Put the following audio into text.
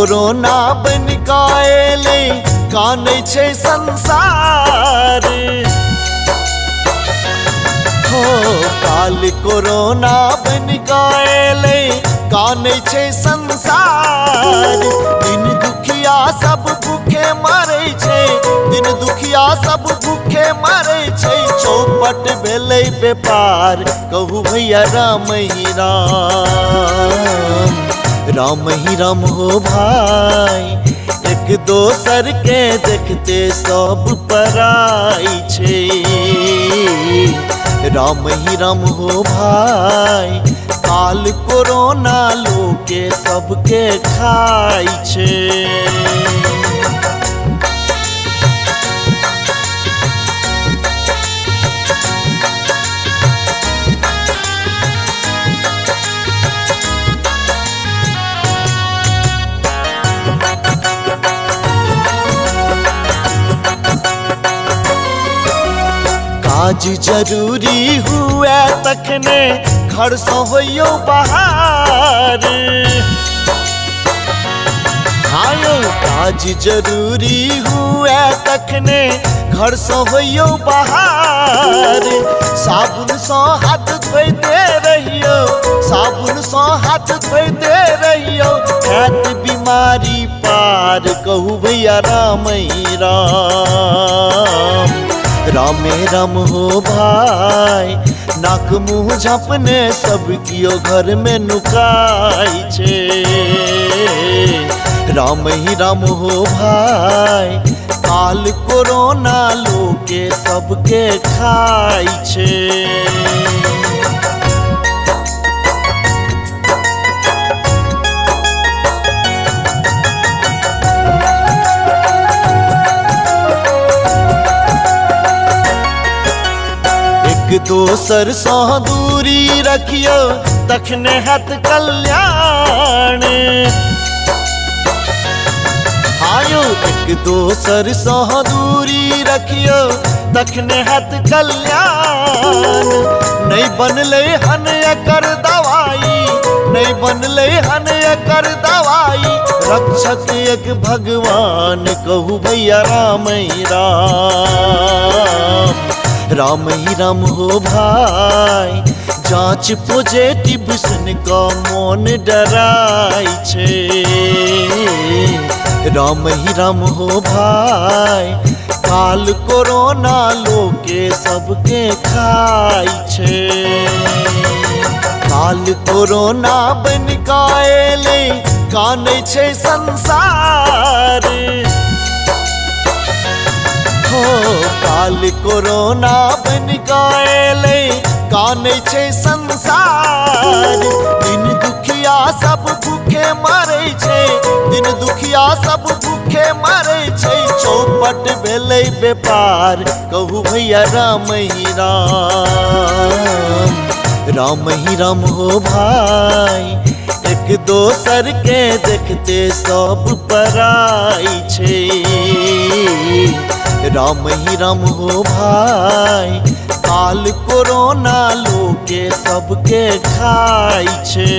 Corona बन कायले कानै छै संसार हो। काल कोरोना बन कायले कानै छै संसार। दिन दुखिया सब भूखे मरै छै, दिन दुखिया सब भूखे मरै छै। चौपट भेलै व्यापार, कहू भैया राम ही राम, राम ही राम हो भाई। एक दोसर के देखते सब पराई छे, राम ही राम हो भाई। काल कोरोना लोके सबके खाई छे। काज जरूरी हुए तखने घर से होइयो बाहर। हाँ यौ काज जरूरी हुए तखने घर से होइयो बाहर। साबुन से हाथ धोते रहियो, साबुन से हाथ धोते रहियो। हैत बीमारी पार, कहू भैया राम ही राम, रामे राम हो भाई। नाक मुँह झाँपने सब कियो घर में नुकाई छे, राम ही राम हो भाई। काल कोरोना लोके सबके खाई छे। दोसर से दूरी रखियो तखने हत कल्याण। हायो एक दोसर से दूरी रखियो तखने हत कल्याण। नहीं बनले हन एकर दवाई, नहीं बनले हन एकर दवाई। रक्षक एक भगवान, कहू भैया राम ही राम, राम ही राम हो भाई। जांच पॉजिटिव सुन का मन डराई छे, राम ही राम हो भाई। काल कोरोना लोके सबके खाई छे। काल कोरोना बन कायले कानै छै संसार हो। काल कोरोना बन कायले कानै छै संसार। दिन दुखिया सब भूखे मरै छै, दिन दुखिया सब भूखे मरै छै। चौपट भेलै व्यापार, कहू भैया राम ही राम, राम ही राम हो भाई। एक दोसर के देखते सब पराई छे, राम ही राम हो भाई। काल कोरोना लोके सबके खाई छे।